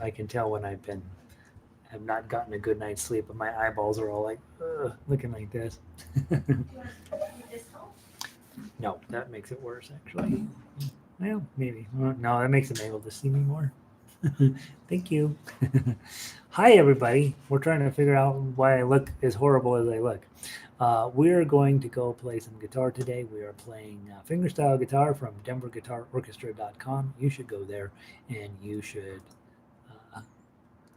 I can tell when have not gotten a good night's sleep, but my eyeballs are all like looking like this. No, that makes it worse actually. Well, maybe. No, that makes them able to see me more. Thank you. Hi, everybody. We're trying to figure out why I look as horrible as I look. We're going to go play some guitar today. We are playing fingerstyle guitar from DenverGuitarOrchestra.com. You should go there and you should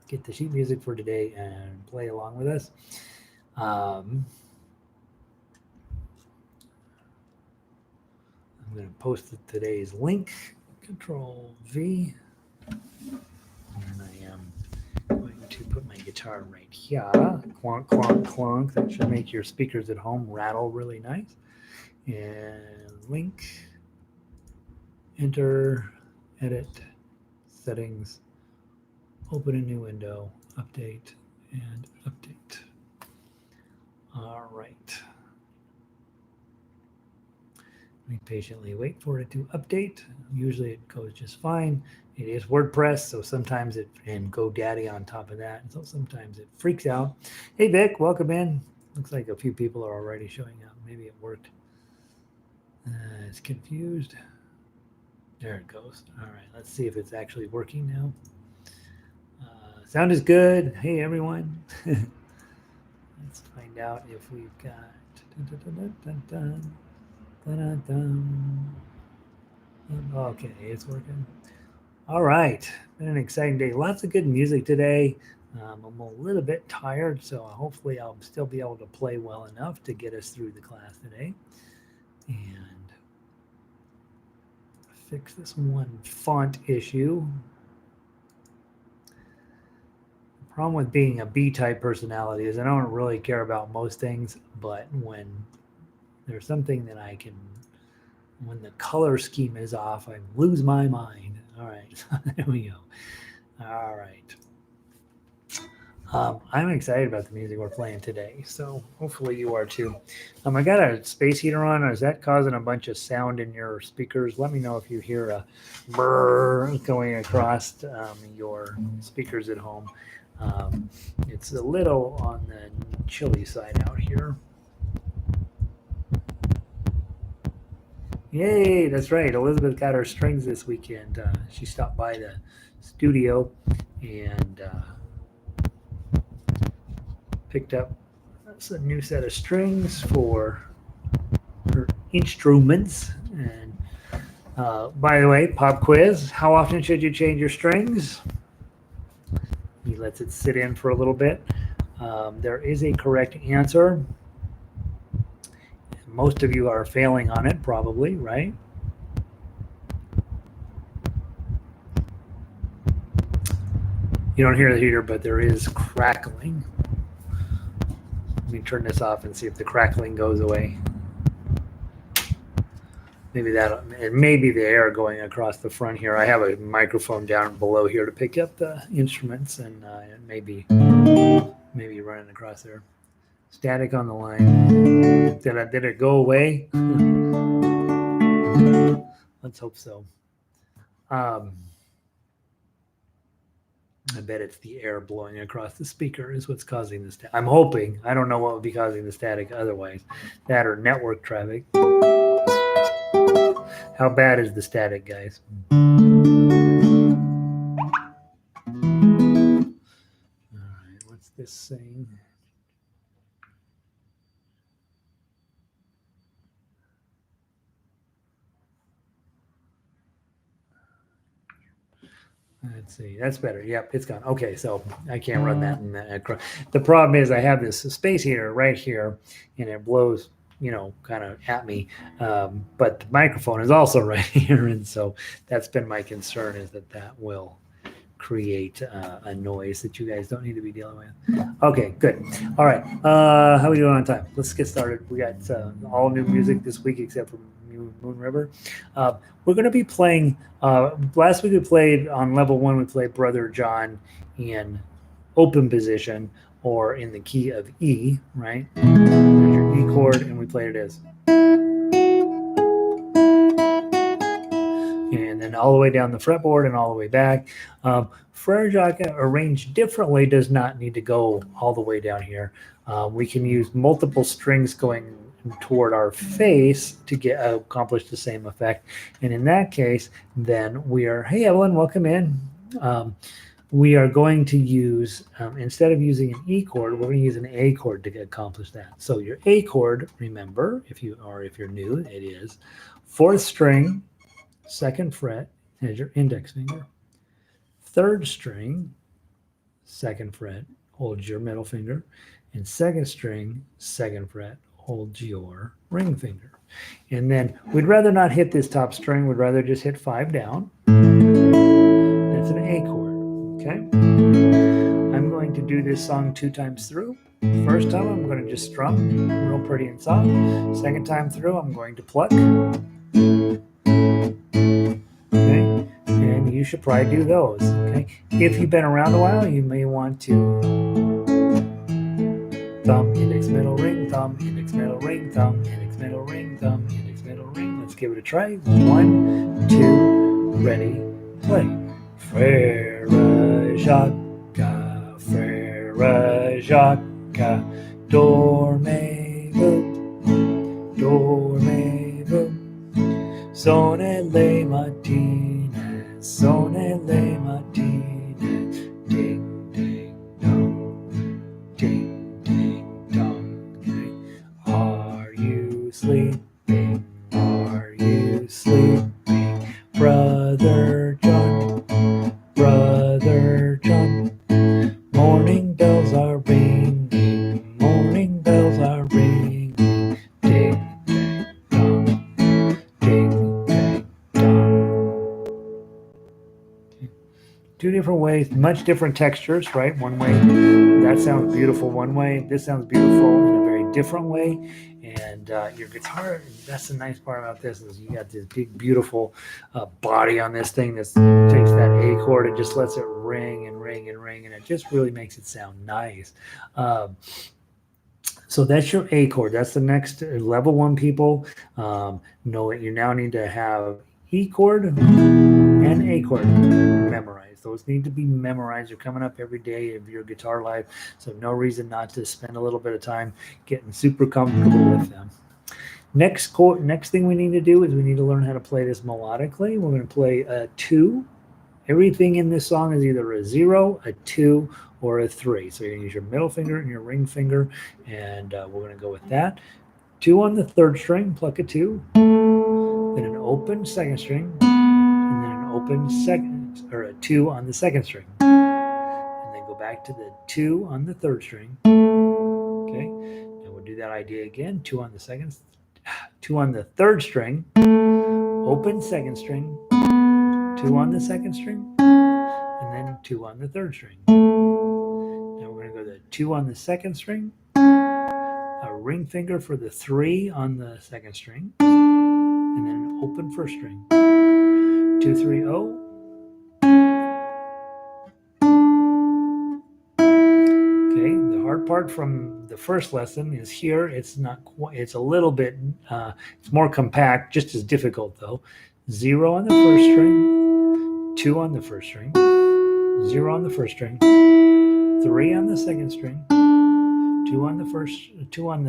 get the sheet music for today and play along with us. I'm going to post today's link. Control V. And I am going to put my guitar right here. Clonk, clonk, clonk. That should make your speakers at home rattle really nice. And link, enter, edit, settings, open a new window, update, and update. All right. We patiently wait for it to update. Usually it goes just fine. It is WordPress, so sometimes and GoDaddy on top of that. So sometimes it freaks out. Hey, Vic, welcome in. Looks like a few people are already showing up. Maybe it worked. It's confused. There it goes. All right, let's see if it's actually working now. Sound is good. Hey, everyone. Let's find out if we've got... Okay, it's working. All right, been an exciting day. Lots of good music today. I'm a little bit tired, so hopefully I'll still be able to play well enough to get us through the class today. And fix this one font issue. The problem with being a B-type personality is I don't really care about most things, but when there's something that when the color scheme is off, I lose my mind. All right, there we go. All right. I'm excited about the music we're playing today, so hopefully you are too. I got a space heater on. Is that causing a bunch of sound in your speakers? Let me know if you hear a brrr going across your speakers at home. It's a little on the chilly side out here. Yay, that's right. Elizabeth got her strings this weekend. She stopped by the studio and picked up a new set of strings for her instruments. And by the way, pop quiz, how often should you change your strings? He lets it sit in for a little bit. There is a correct answer. Most of you are failing on it, probably, right? You don't hear the heater, but there is crackling. Let me turn this off and see if the crackling goes away. Maybe it may be the air going across the front here. I have a microphone down below here to pick up the instruments, and it may be running across there. Static on the line. Did it go away? Let's hope so. I bet it's the air blowing across the speaker is what's causing the static. I'm hoping. I don't know what would be causing the static otherwise. That or network traffic. How bad is the static, guys? All right, what's this saying? Let's see. That's better. Yep, it's gone. Okay, so I can't run that. The problem is I have this space heater right here, and it blows, kind of at me. But the microphone is also right here, and so that's been my concern, is that will create a noise that you guys don't need to be dealing with. Okay, good. All right. How are we doing on time? Let's get started. We got all new music this week except for Moon River. We're going to be playing, last week we played on level 1, we played Brother John in open position or in the key of E, right? There's your E chord, and we played it as. and then all the way down the fretboard and all the way back. Frère, Jacques arranged differently does not need to go all the way down here. We can use multiple strings going toward our face to accomplish the same effect. And in that case, then we are, hey Evelyn, welcome in. We are going to use, instead of using an E chord, we're going to use an A chord to accomplish that. So your A chord, remember, if you're new, it is 4th string, 2nd fret as your index finger. 3rd string, 2nd fret, holds your middle finger. And 2nd string, 2nd fret, holds your ring finger. And then we'd rather not hit this top string. We'd rather just hit 5 down. That's an A chord. Okay, I'm going to do this song 2 times through. First time, I'm going to just strum real pretty and soft. Second time through, I'm going to pluck. Okay, and you should probably do those. Okay, if you've been around a while, you may want to thumb, index, middle, ring, thumb, index, middle, ring, thumb, index, middle, ring, thumb, index, middle, ring. Let's give it a try. 1, 2, ready, play. Frère Jacques, Frère Jacques, dormez-vous, dormez-vous, sonnez les matines, sonnez les matines, ding, ding, dong, ding, ding, dong. Are you sleeping? Are you sleeping, Brother John? Brother John, morning bells are ringing, morning bells are ringing, ding, ding, dong, ding, ding, dong. Okay. 2 different ways, much different textures, right? One way, that sounds beautiful one way, this sounds beautiful in a very different way. And your guitar, that's the nice part about this, is you got this big, beautiful body on this thing that takes that A chord and just lets it ring and ring and ring, and it just really makes it sound nice. So that's your A chord. That's the next level 1 people. Know that you now need to have E chord and A chord memorized. Those need to be memorized. They're coming up every day of your guitar life, so no reason not to spend a little bit of time getting super comfortable with them. Next thing we need to do is we need to learn how to play this melodically. We're going to play a 2. Everything in this song is either a 0, a 2, or a 3. So you're going to use your middle finger and your ring finger, and we're going to go with that. 2 on the 3rd string, pluck a 2, then an open 2nd string, and then an open a 2 on the 2nd string, and then go back to the 2 on the 3rd string. Okay, and we'll do that idea again. 2 on the 3rd string, open 2nd string, 2 on the 2nd string, and then 2 on the 3rd string. Now we're going to go to 2 on the 2nd string, a ring finger for the 3 on the 2nd string, and then an open 1st string. 2, 3, 0. Okay, the hard part from the first lesson is here. It's not quite, it's a little bit, it's more compact, just as difficult though. 0 on the 1st string, 2 on the 1st string, 0 on the 1st string, 3 on the 2nd string, 2 on the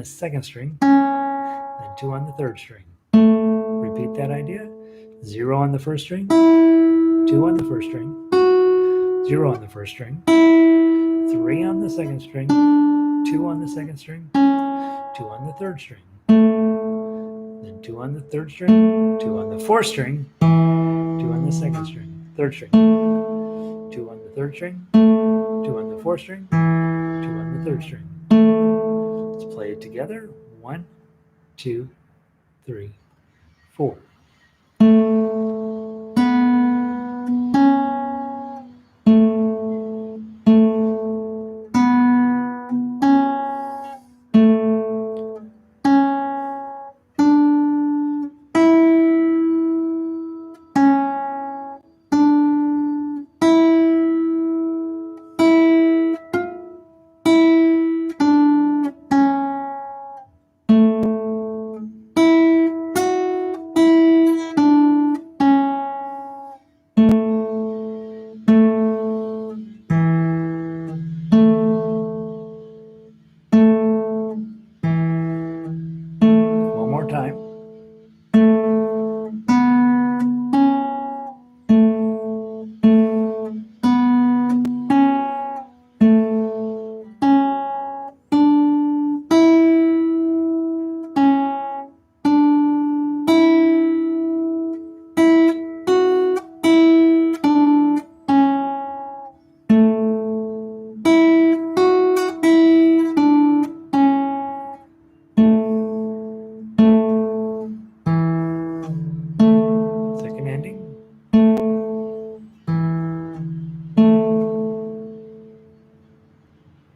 2nd string, then 2 on the 3rd string. Repeat that idea. 0 on the 1st string, 2 on the 1st string, 0 on the 1st string, 3 on the 2nd string, 2 on the 2nd string, 2 on the 3rd string, then 2 on the 3rd string, 2 on the 4th string, 2 on the 2nd string, 3rd string, 2 on the 3rd string, 2 on the 4th string, 2 on the 3rd string. Let's play it together. 1, 2, 3, 4.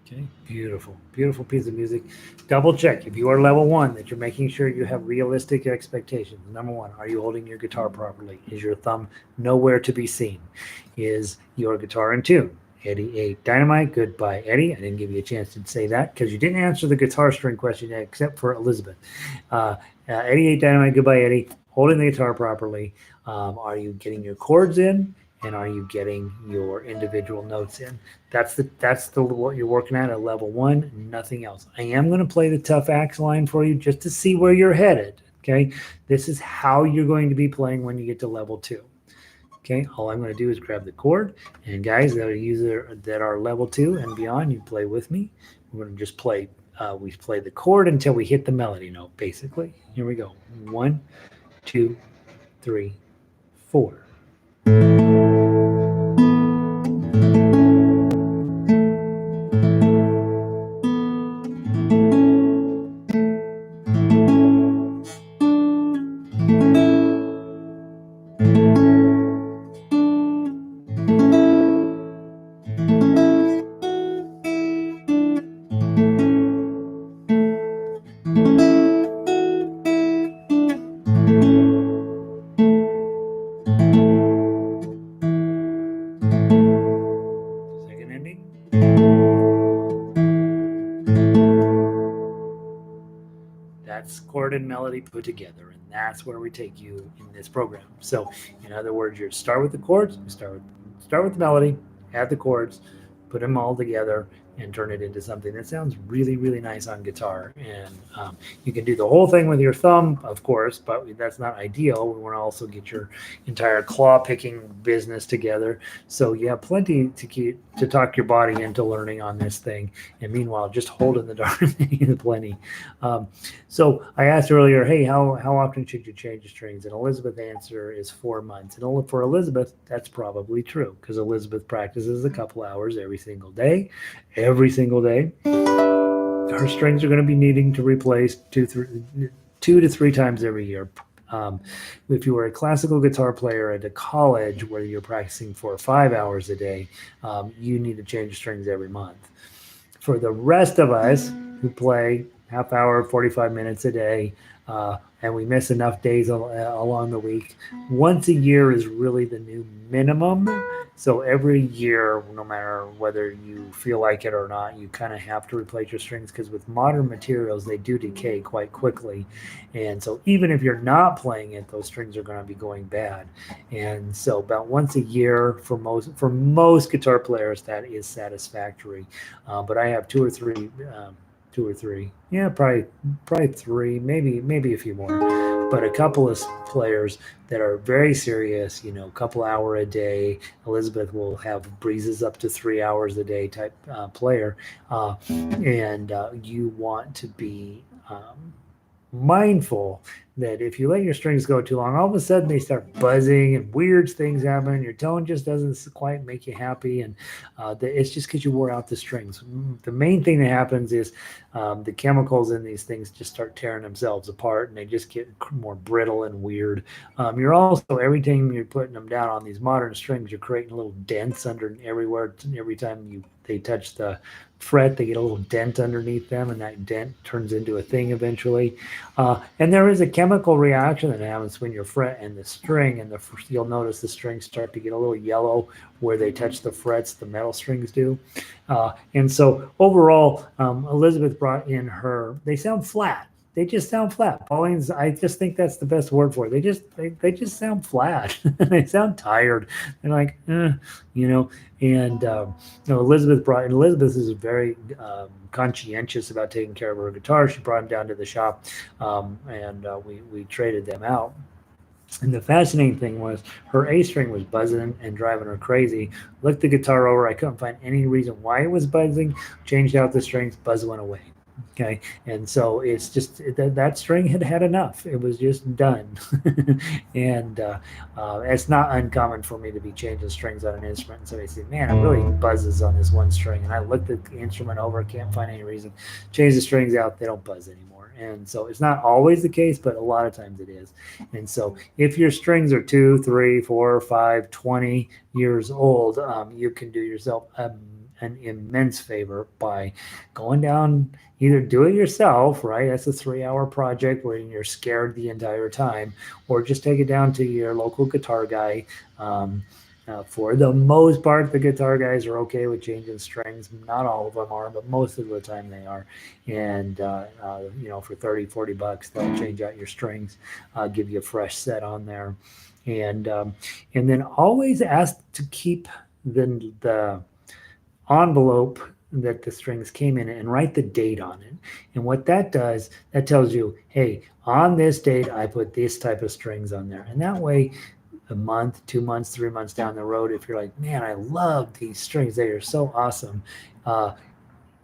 Okay, beautiful, beautiful piece of music. Double check if you are level 1 that you're making sure you have realistic expectations. Number 1, are you holding your guitar properly? Is your thumb nowhere to be seen? Is your guitar in tune? Eddie ate dynamite. Goodbye, Eddie. I didn't give you a chance to say that because you didn't answer the guitar string question yet, except for Elizabeth. Uh, Eddie ate dynamite. Goodbye, Eddie. Holding the guitar properly. Are you getting your chords in? And are you getting your individual notes in? That's the what you're working at level 1, nothing else. I am going to play the tough axe line for you just to see where you're headed. Okay, this is how you're going to be playing when you get to level 2. Okay, all I'm going to do is grab the chord, and guys that are level 2 and beyond, you play with me. We're going to just play. We play the chord until we hit the melody note. Basically, here we go. 1, 2, 3, 4. Second ending. That's chord and melody put together, and that's where we take you in this program. So, in other words, you start with the chords, you start with the melody, add the chords, put them all together, and turn it into something that sounds really, really nice on guitar. And you can do the whole thing with your thumb, of course, but that's not ideal. We want to also get your entire claw picking business together. So you have plenty to talk your body into learning on this thing. And meanwhile, just holding the darn thing is plenty. Um, so I asked earlier, hey, how often should you change the strings? And Elizabeth's answer is 4 months. And for Elizabeth, that's probably true because Elizabeth practices a couple hours every single day. Every single day, her strings are going to be needing to replace 2 to 3 times every year. If you were a classical guitar player at a college where you're practicing for 5 hours a day, you need to change strings every month. For the rest of us who play half hour, 45 minutes a day, and we miss enough days along the week, once a year is really the new minimum. So every year, no matter whether you feel like it or not, you kind of have to replace your strings because with modern materials, they do decay quite quickly. And so even if you're not playing it, those strings are going to be going bad. And so about once a year for most guitar players, that is satisfactory. But I have two or three, yeah, probably three, maybe a few more, but a couple of players that are very serious, a couple hour a day. Elizabeth will have breezes up to 3 hours a day type player, and you want to be mindful that if you let your strings go too long, all of a sudden they start buzzing and weird things happen, and your tone just doesn't quite make you happy, and it's just because you wore out the strings. The main thing that happens is the chemicals in these things just start tearing themselves apart, and they just get more brittle and weird. You're also, every time you're putting them down on these modern strings, you're creating little dents under everywhere. Every time they touch the fret, they get a little dent underneath them, and that dent turns into a thing eventually. And there is a chemical reaction that happens when your fret and the string, and you'll notice the strings start to get a little yellow where they touch the frets, the metal strings do. And so overall, Elizabeth brought in they sound flat. They just sound flat. Pauline's, I just think that's the best word for it. They just sound flat. They sound tired. They're like, and Elizabeth is very conscientious about taking care of her guitar. She brought them down to the shop, and we traded them out. And the fascinating thing was her A string was buzzing and driving her crazy. Looked the guitar over. I couldn't find any reason why it was buzzing. Changed out the strings, buzz went away. Okay. And so it's just that string had enough. It was just done. And it's not uncommon for me to be changing strings on an instrument. And somebody said, man, it really buzzes on this one string. And I looked the instrument over, can't find any reason. Change the strings out, they don't buzz anymore. And so it's not always the case, but a lot of times it is. And so if your strings are 2, 3, 4, 5, 20 years old, you can do yourself an immense favor by going down, either do it yourself, right? That's a 3-hour project where you're scared the entire time, or just take it down to your local guitar guy. For the most part, the guitar guys are okay with changing strings. Not all of them are, but most of the time they are. And, for 30, $40, they'll change out your strings, give you a fresh set on there. And then always ask to keep the envelope that the strings came in and write the date on it. And what that does, that tells you, hey, on this date, I put this type of strings on there. And that way, a month, 2 months, 3 months down the road, if you're like, man, I love these strings, they are so awesome,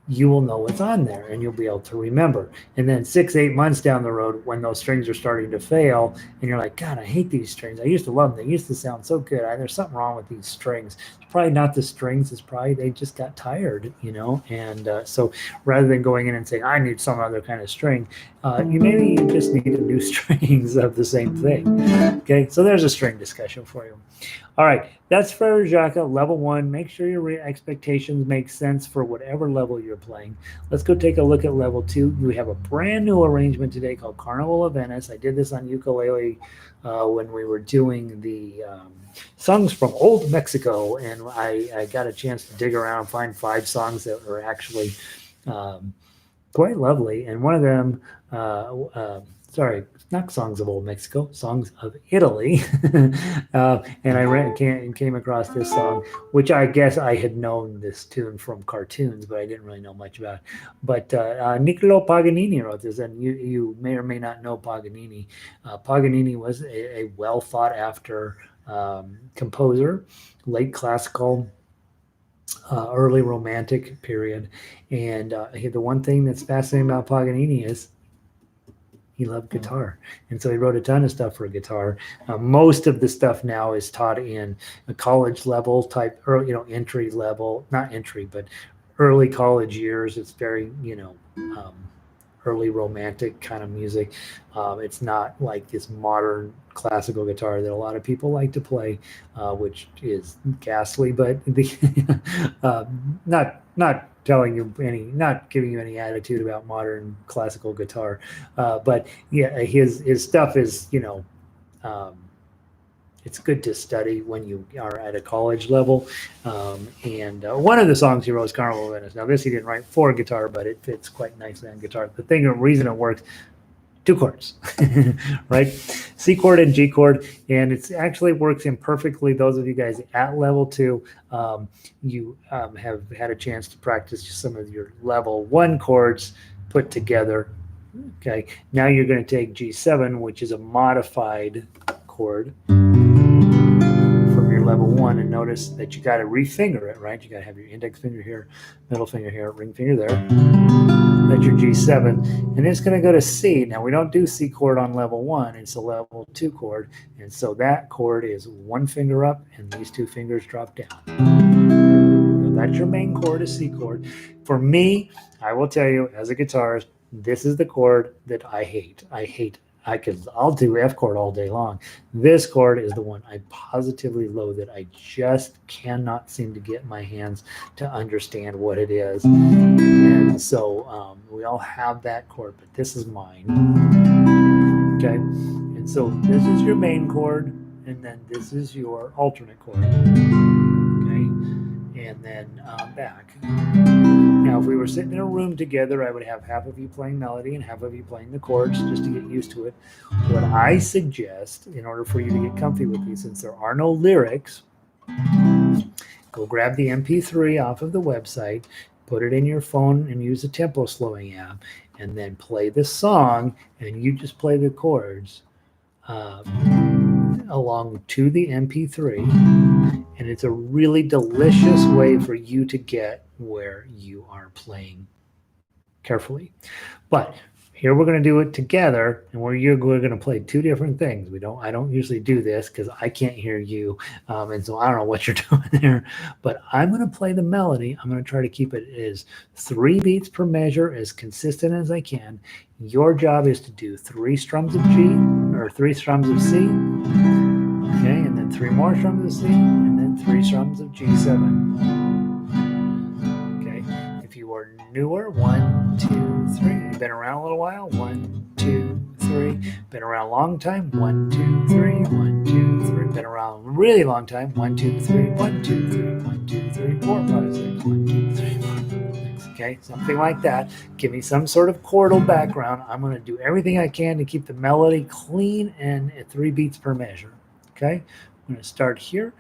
you will know what's on there and you'll be able to remember. And then 6-8 months down the road, when those strings are starting to fail and you're like, God, I hate these strings, I used to love them, they used to sound so good, there's something wrong with these strings. It's probably not the strings, it's probably they just got tired, and so rather than going in and saying, I need some other kind of string, you just need a new strings of the same thing. Okay, so there's a string discussion for you. All right, that's Frère Jacques, level 1. Make sure your expectations make sense for whatever level you're playing. Let's go take a look at level 2. We have a brand new arrangement today called Carnival of Venice. I did this on ukulele when we were doing the songs from old Mexico, and I got a chance to dig around and find 5 songs that were actually quite lovely. And one of them, not songs of old Mexico, songs of Italy. And I came across this song, which I guess I had known this tune from cartoons, but I didn't really know much about it. But Niccolo Paganini wrote this, and you may or may not know Paganini. Paganini was a well thought after composer, late classical, early romantic period. And the one thing that's fascinating about Paganini is he loved guitar, and so he wrote a ton of stuff for guitar. Most of the stuff now is taught in a college level type, or entry level, not entry, but early college years. It's very early romantic kind of music. It's not like this modern classical guitar that a lot of people like to play, which is ghastly, but not telling you not giving you any attitude about modern classical guitar, but yeah, his stuff is it's good to study when you are at a college level. And one of the songs he wrote is Carnival of Venice. Now this he didn't write for guitar, but it fits quite nicely on guitar. The reason it works, 2 chords, right? C chord and G chord, and it actually works imperfectly. Those of you guys at level 2, you have had a chance to practice some of your level 1 chords put together. Okay, now you're going to take G7, which is a modified chord from your level 1, and notice that you got to refinger it, right? You got to have your index finger here, middle finger here, ring finger there. That's your G7, and it's going to go to C. Now we don't do C chord on level 1; it's a level 2 chord, and so that chord is 1 finger up, and these 2 fingers drop down. So that's your main chord, is C chord. For me, I will tell you, as a guitarist, this is the chord that I hate. I'll do F chord all day long. This chord is the one I positively loathe, that I just cannot seem to get my hands to understand what it is. And so we all have that chord, but this is mine. Okay, and so this is your main chord, and then this is your alternate chord. Okay, and then back. Now, if we were sitting in a room together, I would have half of you playing melody and half of you playing the chords, just to get used to it. What I suggest, in order for you to get comfy with these, since there are no lyrics, go grab the MP3 off of the website, put it in your phone, and use the tempo slowing app, and then play the song, and you just play the chords along to the MP3. And it's a really delicious way for you to get where you are playing carefully. But here we're going to do it together, and we're going to play 2 different things. I don't usually do this because I can't hear you, and so I don't know what you're doing there. But I'm going to play the melody. I'm going to try to keep it as 3 beats per measure, as consistent as I can. Your job is to do 3 strums of G, or 3 strums of C, okay, and then 3 more strums of C, and then 3 strums of G7. more newer. 1, 2, 3. Been around a little while. 1, 2, 3. Been around a long time. 1, 2, 3. 1, 2, 3. Been around a really long time. 1, 2, 3. 1, 2, 3. 1, 2, 3. 4, 5, 6. 1, 2, 3. 4, 6. Okay, something like that. Give me some sort of chordal background. I'm going to do everything I can to keep the melody clean and at 3 beats per measure. Okay, I'm going to start here.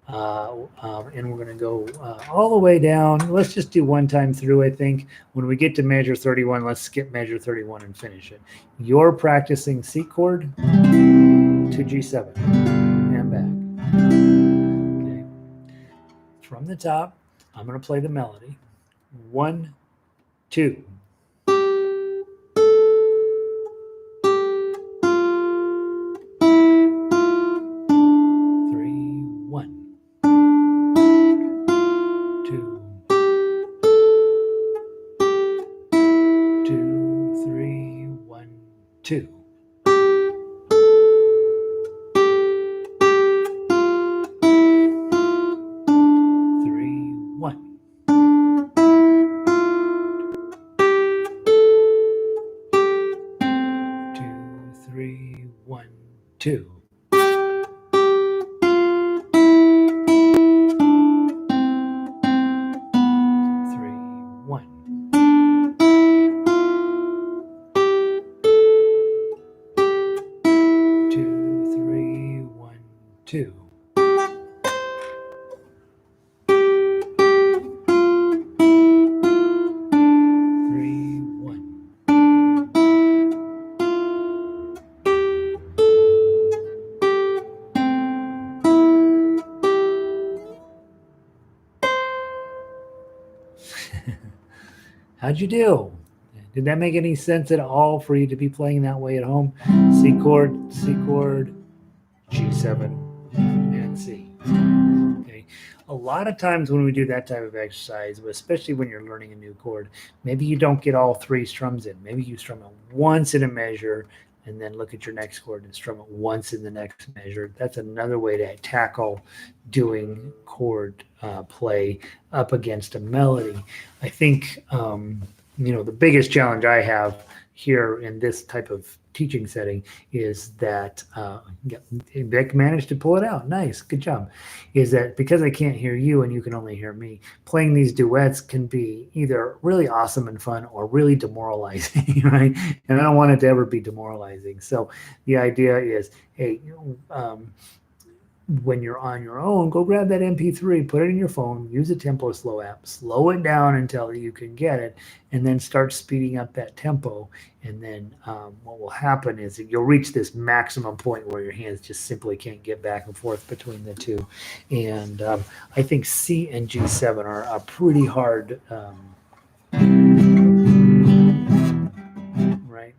And we're going to go all the way down. Let's just do one time through, I think. When we get to measure 31, let's skip measure 31 and finish it. You're practicing C chord to G7 and back. Okay. From the top, I'm going to play the melody. 1, 2. 3, 1. 2, 2, 3, 1, 2. 3, 1. 2, 3, 1, 2. 3, 1. 2, 3, 1, 2. 3, 1. How'd you do? Did that make any sense at all for you to be playing that way at home? C chord, G7, and C. Okay. A lot of times when we do that type of exercise, especially when you're learning a new chord, maybe you don't get all 3 strums in. Maybe you strum it once in a measure and then look at your next chord and strum it once in the next measure. That's another way to tackle doing chord play up against a melody. I think, the biggest challenge I have here in this type of teaching setting is that Vic managed to pull it out. Nice, good job. Is that because I can't hear you and you can only hear me, playing these duets can be either really awesome and fun or really demoralizing, right? And I don't want it to ever be demoralizing. So the idea is, hey, when you're on your own, go grab that MP3, put it in your phone, use the Tempo Slow app, slow it down until you can get it, and then start speeding up that tempo. And then what will happen is that you'll reach this maximum point where your hands just simply can't get back and forth between the two. And I think C and G7 are a pretty hard, right?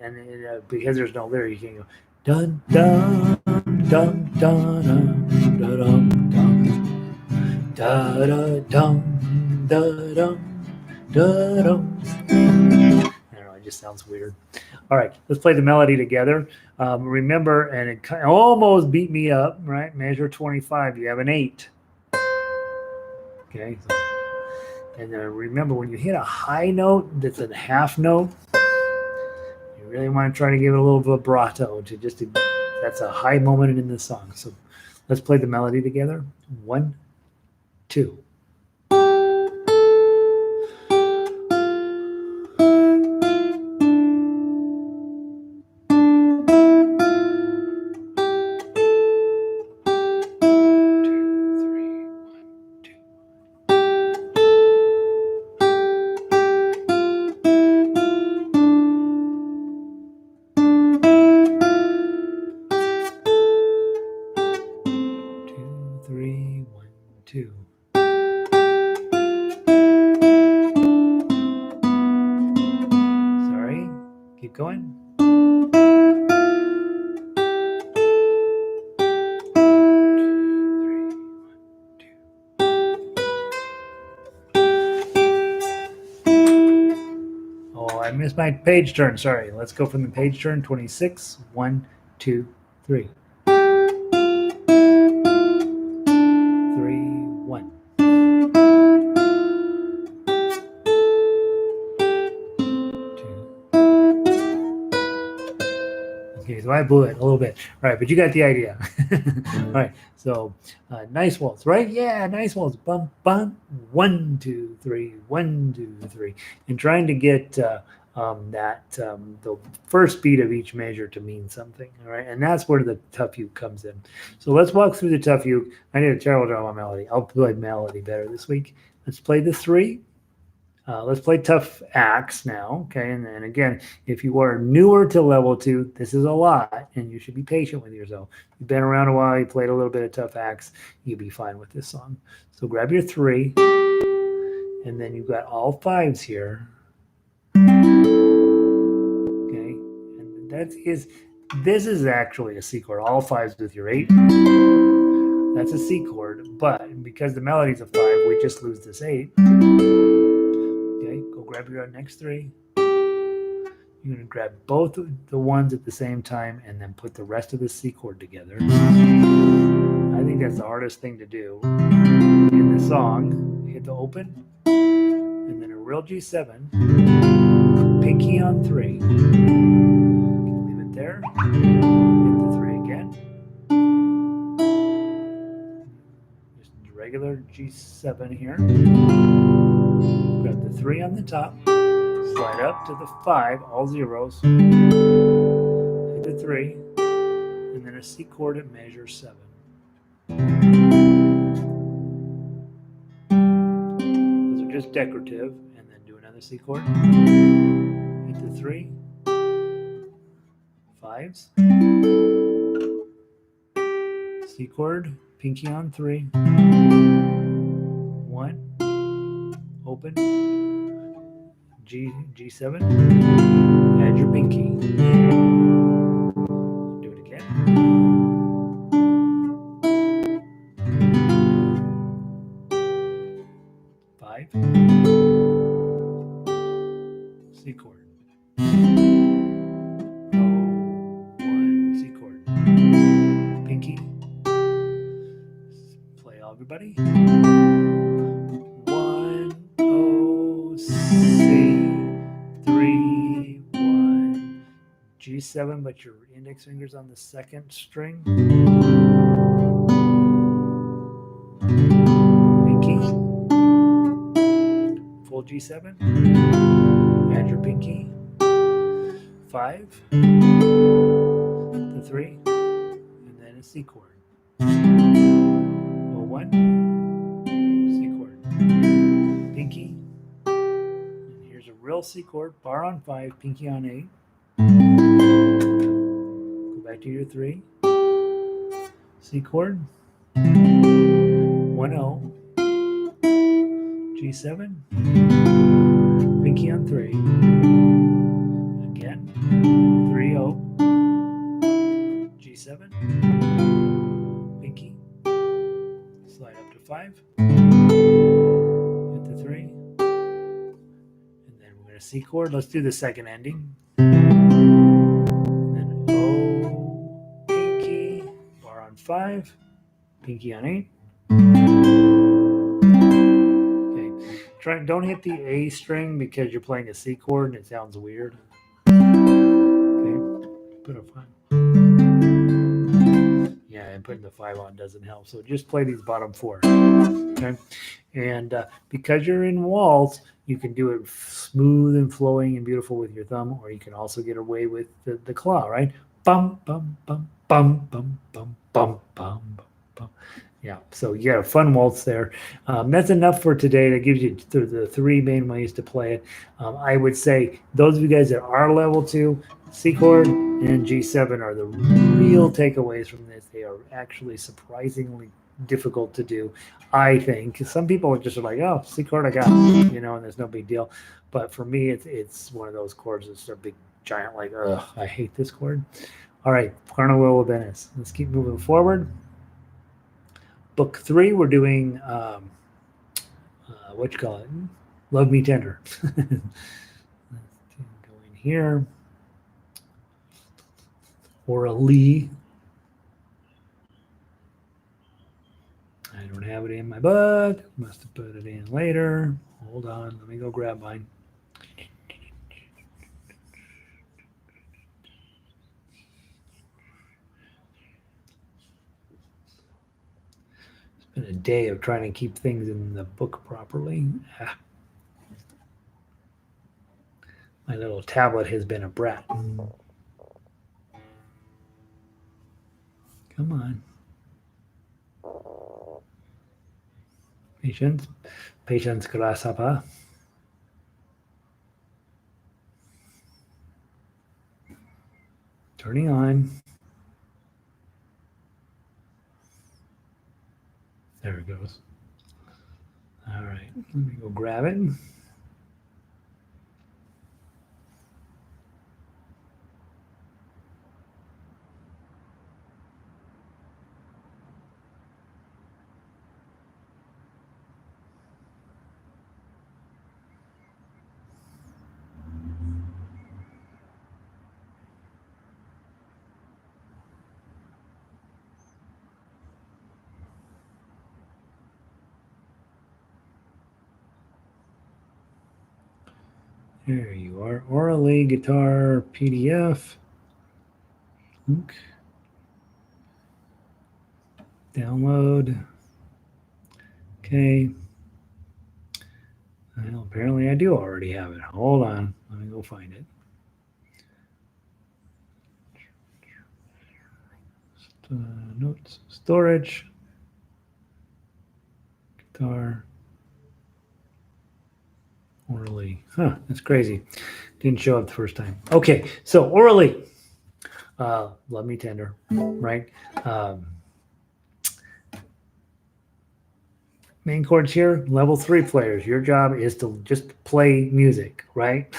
And because there's no lyric, you can go dun dun dun dun dun dun dun da da dum da dum da dum. I don't know, it just sounds weird. All right, let's play the melody together. Remember, and it almost beat me up, right? Measure 25, you have an 8. Okay, and then remember, when you hit a high note that's a half note, you really want to try to give it a little vibrato that's a high moment in the song. So let's play the melody together. 1, 2. 3, 1, 2. Sorry, keep going. 2, 3, 1, 2. Oh, I missed my page turn. Sorry. Let's go from the page turn. 26. 1, 2, 3. 3, 1. 2, Okay, so I blew it a little bit. All right, but you got the idea. All right, so nice waltz, right? Yeah, nice waltz. Bum, bum. 1, 2, 3. 1, 2, 3. And trying to get the first beat of each measure to mean something. All right, and that's where the tough uke comes in. So let's walk through the tough uke. I need a terrible drama melody. I'll play melody better this week. Let's play the 3. Let's play tough axe now, okay? And then again, if you are newer to level 2, this is a lot, and you should be patient with yourself. You've been around a while, you played a little bit of tough axe, you'll be fine with this song. So grab your 3, and then you've got all 5s here. Okay, and this is actually a C chord. All 5s with your 8. That's a C chord, but because the melody's a 5, we just lose this 8. Okay, go grab your next 3. You're going to grab both of the ones at the same time and then put the rest of the C chord together. I think that's the hardest thing to do in the song. Hit the open, and then a real G7, pinky on 3. Leave it there. Hit the 3 again. Just regular G7 here. Grab the 3 on the top, slide up to the 5, all zeros, hit the 3, and then a C chord at measure 7. Those are just decorative, and then do another C chord, hit the 3, 5s, C chord, pinky on 3, 1, open, G7, add your pinky. Do it again. 5, C chord. 1, C chord. Pinky. Play everybody. 1, O, C, 3, 1, G7, but your index finger's on the 2nd string. Pinky. Full G7. Add your pinky. 5. The 3. And then a C chord. 1. C chord. Pinky. And here's a real C chord. Bar on 5. Pinky on 8. Go back to your 3. C chord. 1 O. G7. Pinky on 3. Again. 3 O. G7. Pinky. Slide up to 5. Hit the 3. And then we're going to C chord. Let's do the 2nd ending. And then O, pinky, bar on 5, pinky on 8. Okay. Don't hit the A string because you're playing a C chord and it sounds weird. Okay. Put a 5. Yeah, and putting the 5 on doesn't help. So just play these bottom 4. Okay. And because you're in waltz, you can do it smooth and flowing and beautiful with your thumb, or you can also get away with the claw, right? Bum, bum, bum, bum, bum, bum, bum, bum, bum. Yeah, so you got a fun waltz there. That's enough for today. That gives you the 3 main ways to play it. I would say those of you guys that are level 2, C chord and G7 are the real takeaways from this. They are actually surprisingly difficult to do, I think. Some people are just like, oh, C chord I got, and there's no big deal. But for me, it's one of those chords that's a big giant, like, ugh, I hate this chord. All right, Carnival of Venice. Let's keep moving forward. Book 3, we're doing, what you call it? Love Me Tender. Let's go in here. Or a Lee. I don't have it in my book. Must have put it in later. Hold on. Let me go grab mine. been a day of trying to keep things in the book properly. My little tablet has been a brat. Come on. Patience. Patience, grasshopper. Turning on. There it goes. All right, let me go grab it. There you are. Orally guitar PDF. Link. Download. Okay. Well, apparently I do already have it. Hold on. Let me go find it. Notes. Storage. Guitar. Orally. Huh, that's crazy. Didn't show up the first time. Okay, so orally. Love Me Tender, right? Main chords here, level 3 players. Your job is to just play music, right?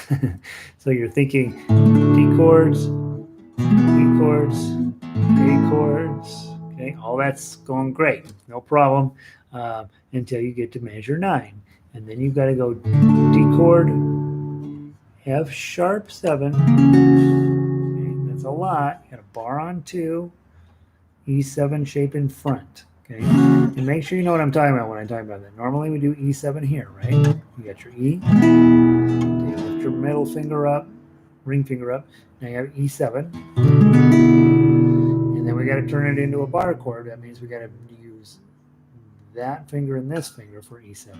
So you're thinking D chords, E chords, A chords, okay? All that's going great, no problem, until you get to measure 9. And then you've got to go D chord, F sharp 7. Okay, that's a lot. You got a bar on 2, E7 shape in front. Okay, and make sure you know what I'm talking about when I'm talking about that. Normally we do E7 here, right? You got your E, you lift your middle finger up, ring finger up. Now you have E7, and then we got to turn it into a bar chord. That means we got to use that finger and this finger for E7.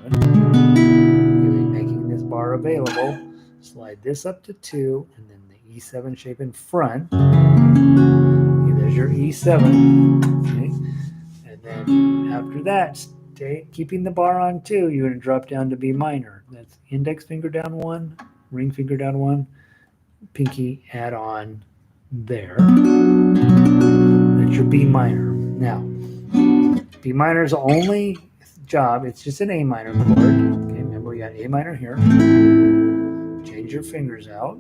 Making this bar available. Slide this up to 2, and then the E7 shape in front. Okay, there's your E7. Okay. And then after that, keeping the bar on 2, you're going to drop down to B minor. That's index finger down 1, ring finger down 1, pinky add on there. That's your B minor. Now, B minor's only job, it's just an A minor chord. Okay, remember we got A minor here. Change your fingers out.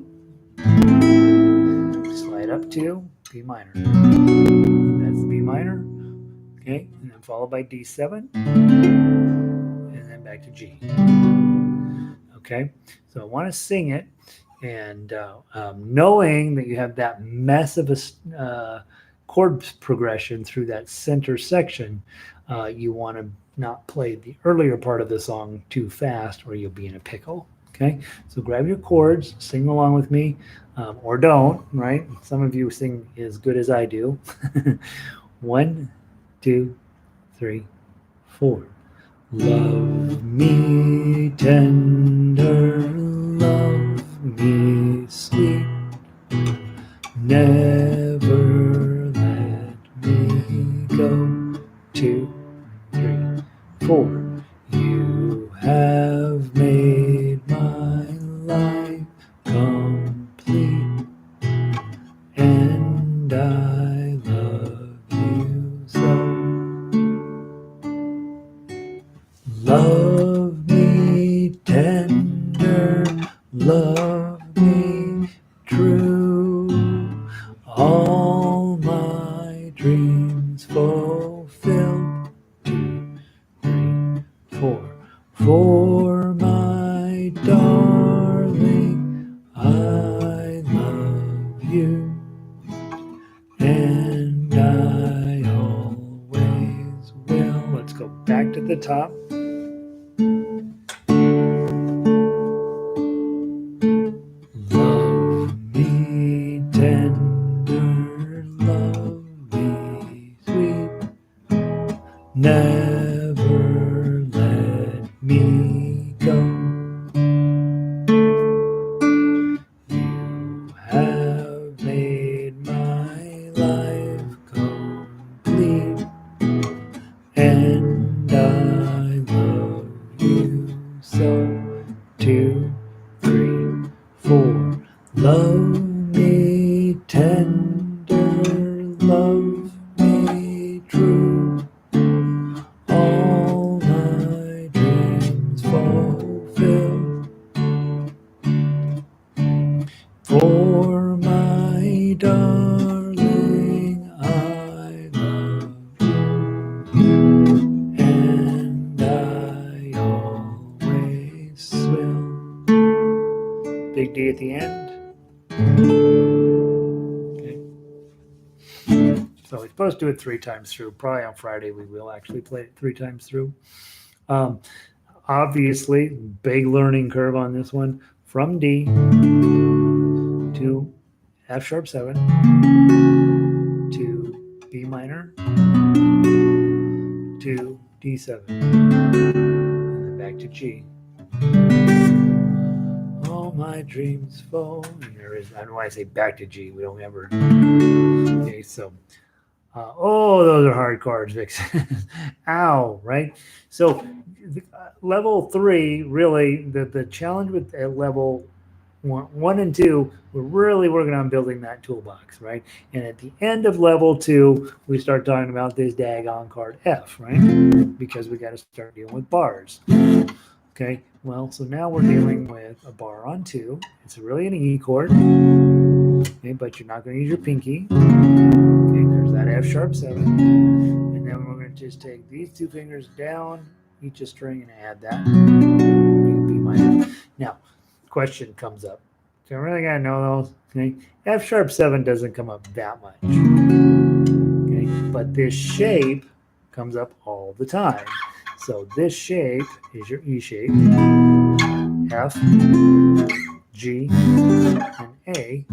Slide up to B minor. That's B minor. Okay, and then followed by D7, and then back to G. Okay, so I want to sing it, and knowing that you have that mess of a chord progression through that center section, you want to not play the earlier part of the song too fast, or you'll be in a pickle. Okay, so grab your chords, sing along with me, or don't, right? Some of you sing as good as I do. 1, 2, 3, 4. Love me tender, love me sweet, never let me go. 2, 3, 4. You have made my life complete, and I love you so. Love me tender, love me true, all my dreams fulfilled. 2, 3, 4. For my darling, I love you, and I always will. Let's go back to the top. Love me tender, love me sweet, never fill for my darling I love, and I always will. Big D at the end. So we're supposed to do it 3 times through. Probably on Friday we will actually play it 3 times through. Obviously, big learning curve on this one. From D to F sharp 7 to B minor to D7 and then back to G. All my dreams fall. And there is, I don't know why I say back to G. We don't ever. Okay, so. Oh, those are hard chords, Vixen. Ow, right? So level 3, really, the challenge with level 1 and 2, we're really working on building that toolbox, right? And at the end of level 2, we start talking about this daggone chord F, right? Because we got to start dealing with bars. Okay, well, so now we're dealing with a bar on 2. It's really an E chord, okay, but you're not going to use your pinky. That F sharp 7, and then we're going to just take these 2 fingers down each a string and add that B minor. Now, question comes up. So I really got to know those. Okay, F sharp 7 doesn't come up that much. Okay, but this shape comes up all the time. So this shape is your E shape, F, G, and A.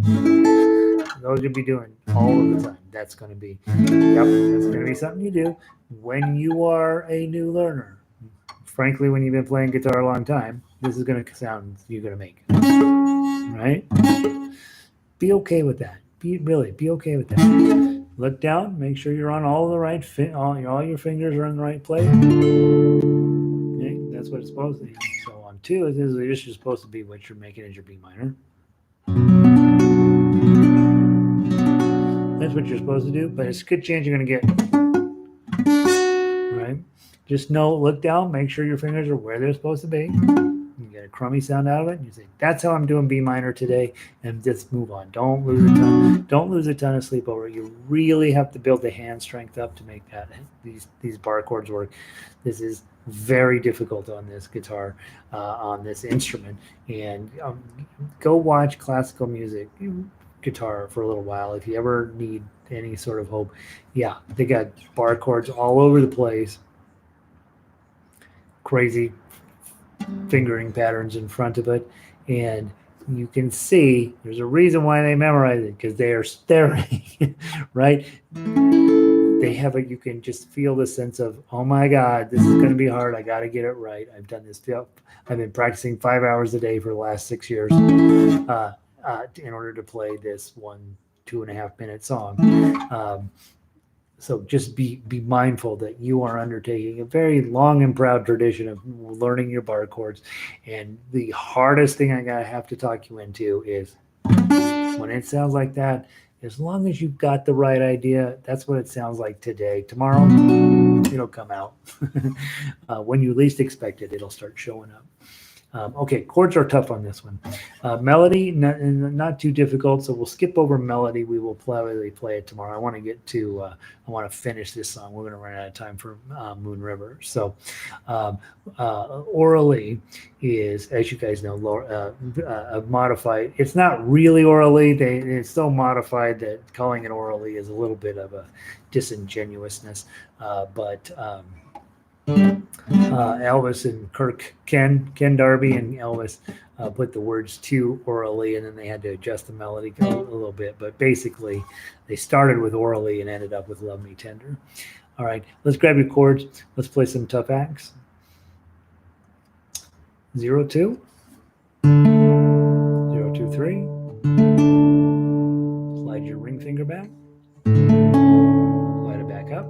Those you'll be doing all of the time. That's going to be, that's going to be something you do when you are a new learner. Frankly, when you've been playing guitar a long time, this is going to sound you're going to make, right? Be okay with that. Be okay with that. Look down, make sure you're on all the right, all your fingers are in the right place. Okay, that's what it's supposed to be. So on 2, this is just supposed to be what you're making as your B minor. That's what you're supposed to do, but it's a good chance you're going to get, right? Just know, look down, make sure your fingers are where they're supposed to be. You get a crummy sound out of it, and you say, that's how I'm doing B minor today, and just move on. Don't lose a ton of sleep over it. You really have to build the hand strength up to make that these bar chords work. This is very difficult on this guitar, on this instrument, and go watch classical music guitar for a little while if you ever need any sort of hope. Yeah, they got bar chords all over the place, crazy fingering patterns in front of it, and you can see there's a reason why they memorize it, because they are staring. Right, they have a, you can just feel the sense of, oh my god, this is going to be hard, I got to get it right. I've done this, I've been practicing 5 hours a day for the last 6 years in order to play this 2.5 minute song. So just be mindful that you are undertaking a very long and proud tradition of learning your bar chords. And the hardest thing I gotta have to talk you into is when it sounds like that, as long as you've got the right idea, that's what it sounds like today. Tomorrow, it'll come out. When you least expect it, it'll start showing up. Okay, chords are tough on this one. Melody, not too difficult, so we'll skip over melody. We will probably play it tomorrow. I want to get to, I want to finish this song. We're going to run out of time for Moon River. So orally is, as you guys know, modified. It's not really orally. It's so modified that calling it orally is a little bit of a disingenuousness, but Elvis and Ken Darby and Elvis put the words to orally, and then they had to adjust the melody a little bit. But basically, they started with orally and ended up with Love Me Tender. All right, let's grab your chords. Let's play some tough acts. 0, 2, 0, 2, 3. Slide your ring finger back. Slide it back up.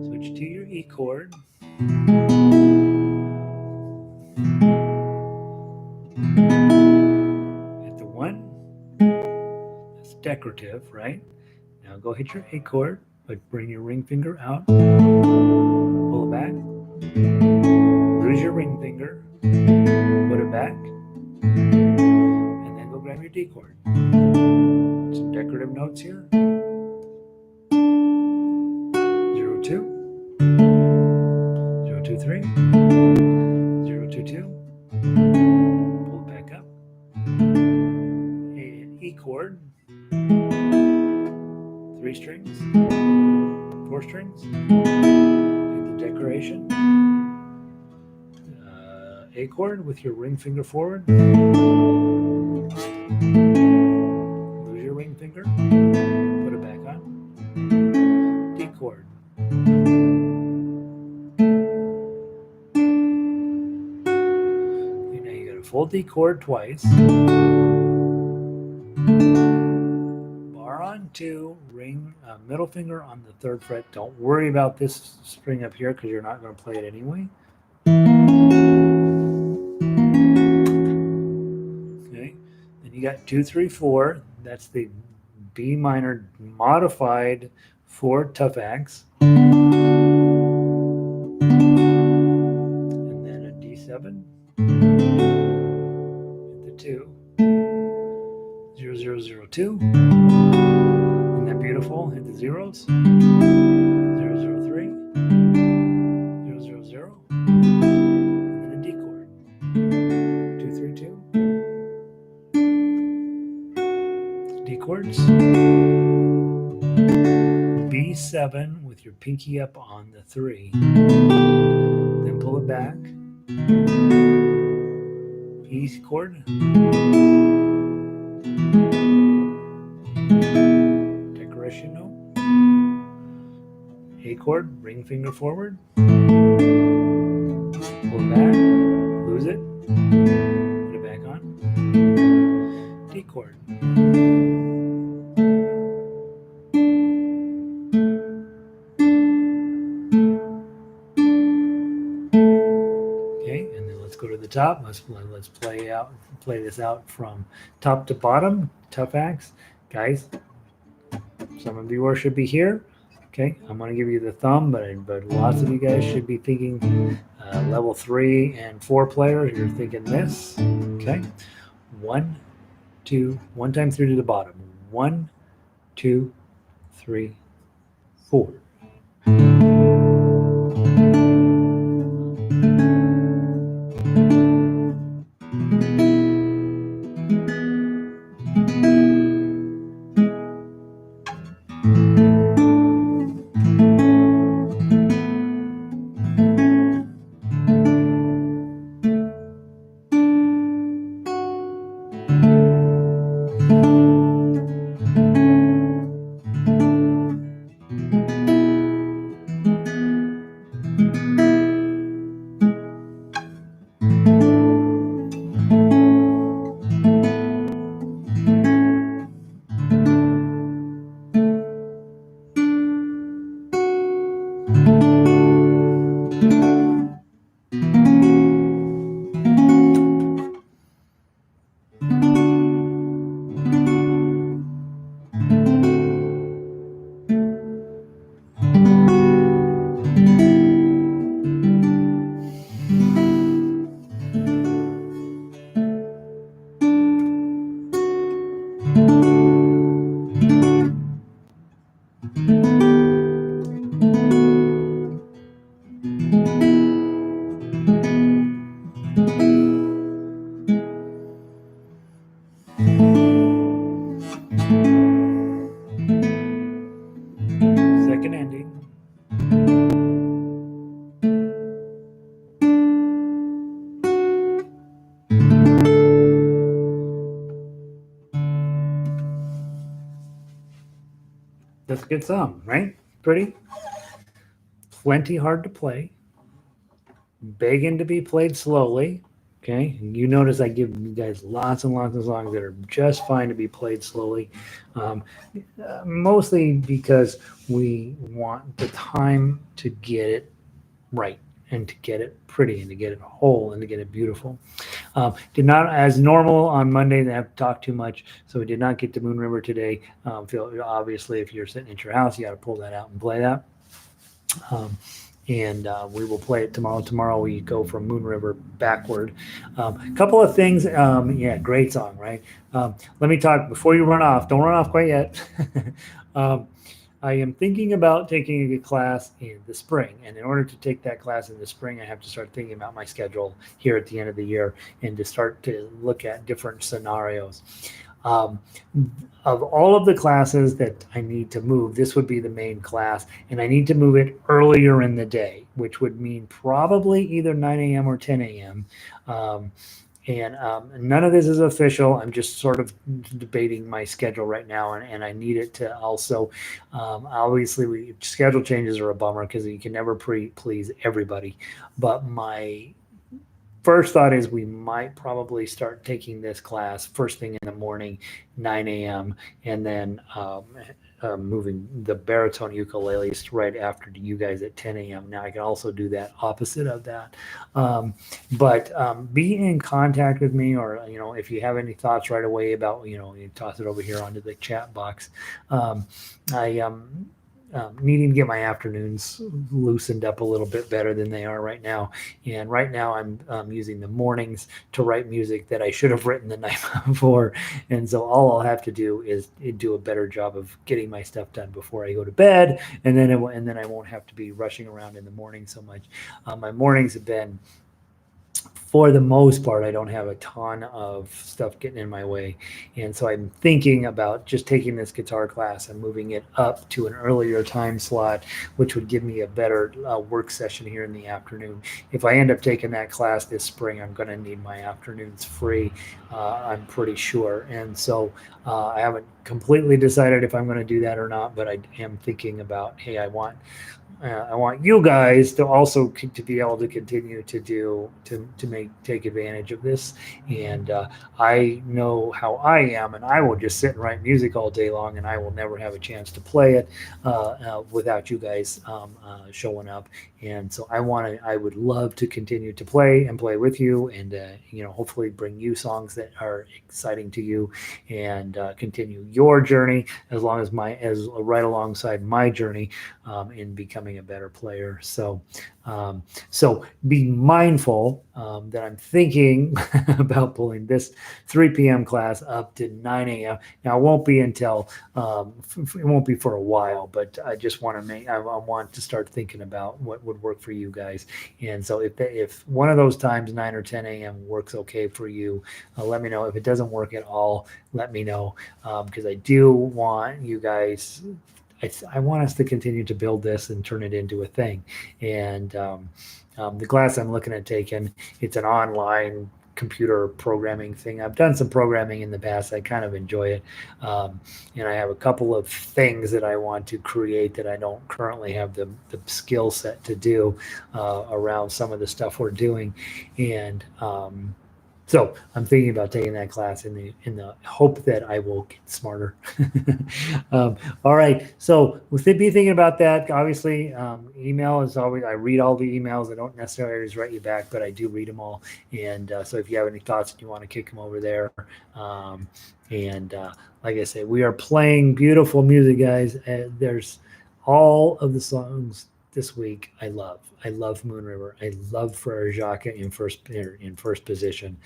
Switch to your E chord. Hit the 1. That's decorative, right? Now go hit your A chord, but bring your ring finger out. Pull it back. Lose your ring finger, put it back, and then go grab your D chord. Some decorative notes here. 0, 2, 0, 2, 3, 0, 2, 2. Pull it back up. An E chord. 3 strings, 4 strings. And the decoration. A chord with your ring finger forward. Lose your ring finger. Put it back on. D chord. Okay, now you got a full D chord twice. Bar on 2, ring, middle finger on the 3rd fret. Don't worry about this string up here because you're not going to play it anyway. You got 2, 3, 4. That's the B minor modified for tough axe. And then a D7. Hit the 2. 0, 0, 0, 2. Isn't that beautiful? Hit the zeros. 0, 0, 3. 0, 0, 0. And then a D chord. 2, 3, 2. D chords. B7 with your pinky up on the 3. Then pull it back. E chord. Decoration note. A chord, ring finger forward. Pull it back. Lose it. Put it back on. D chord. Go to the top. Let's play this out from top to bottom. Tough axe, guys. Some of you should be here. Okay, I'm going to give you the thumb, but lots of you guys should be thinking level 3 and 4 players. You're thinking this. Okay, 1, 2, 1 time through to the bottom. 1, 2, 3, 4. Second ending. That's a good song, right? Pretty. Plenty hard to play. Begging to be played slowly. Okay, you notice I give you guys lots and lots of songs that are just fine to be played slowly, mostly because we want the time to get it right and to get it pretty and to get it whole and to get it beautiful. Did not, as normal on Monday, I have to talk too much, so we did not get to Moon River today. Obviously, if you're sitting at your house, you got to pull that out and play that. and we will play it tomorrow. Tomorrow we go from Moon River backward. A couple of things. Yeah, great song, right? Let me talk before you run off. Don't run off quite yet. um, I am thinking about taking a class in the spring. And in order to take that class in the spring, I have to start thinking about my schedule here at the end of the year and to start to look at different scenarios. Um, of all of the classes that I need to move, this would be the main class, and I need to move it earlier in the day, which would mean probably either 9 a.m. or 10 a.m. Um, and none of this is official. I'm just sort of debating my schedule right now, and I need it to also. Obviously, schedule changes are a bummer because you can never please everybody. But my first thought is we might probably start taking this class first thing in the morning, 9 a.m., and then moving the baritone ukuleles right after you guys at 10 a.m. Now, I can also do that opposite of that. But be in contact with me, or, if you have any thoughts right away about, you toss it over here onto the chat box. I needing to get my afternoons loosened up a little bit better than they are right now. And right now I'm using the mornings to write music that I should have written the night before. And so all I'll have to do is do a better job of getting my stuff done before I go to bed. And then I won't have to be rushing around in the morning so much. My mornings have been, for the most part, I don't have a ton of stuff getting in my way. And so I'm thinking about just taking this guitar class and moving it up to an earlier time slot, which would give me a better work session here in the afternoon. If I end up taking that class this spring, I'm going to need my afternoons free, I'm pretty sure. And so I haven't completely decided if I'm going to do that or not, but I am thinking about, hey, I want you guys to also to be able to continue to take advantage of this. And I know how I am, and I will just sit and write music all day long, and I will never have a chance to play it without you guys showing up. And so I would love to continue to play with you, and hopefully bring you songs that are exciting to you, and continue your journey as right alongside my journey in becoming a better player. So be mindful that I'm thinking about pulling this 3 p.m. class up to 9 a.m. Now, it won't be until it won't be for a while, but I just want to I want to start thinking about what would work for you guys. And so if one of those times, 9 or 10 a.m. works okay for you, let me know. If it doesn't work at all, let me know, because I do want you guys. I want us to continue to build this and turn it into a thing. And the class I'm looking at taking, it's an online computer programming thing. I've done some programming in the past. I kind of enjoy it. And I have a couple of things that I want to create that I don't currently have the skill set to do around some of the stuff we're doing. And so I'm thinking about taking that class in the hope that I will get smarter. All right. So be thinking about that. Obviously, email is always, I read all the emails. I don't necessarily always write you back, but I do read them all. And so if you have any thoughts and you want to kick them over there. Like I said, we are playing beautiful music, guys. There's all of the songs this week I love. I love Moon River. I love Frère, Jacques in first position.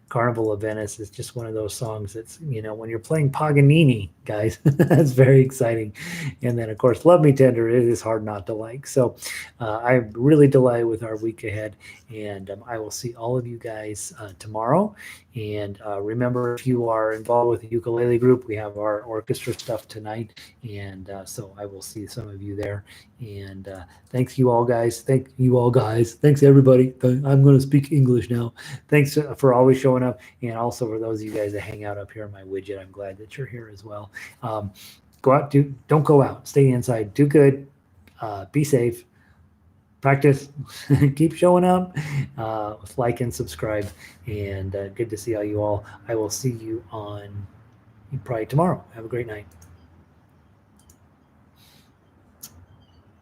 Carnival of Venice is just one of those songs that's, when you're playing Paganini, guys, that's very exciting. And then, of course, Love Me Tender is hard not to like. So I'm really delighted with our week ahead. And I will see all of you guys tomorrow. And remember, if you are involved with the ukulele group, we have our orchestra stuff tonight. And so I will see some of you there. And thanks you all, guys. Thank you all, guys. Thanks, everybody. I'm going to speak English now. Thanks for always showing up. And also for those of you guys that hang out up here on my widget, I'm glad that you're here as well. Go out, don't go out. Stay inside. Do good. Be safe. Practice. Keep showing up. Like and subscribe. And good to see all you all. I will see you on probably tomorrow. Have a great night.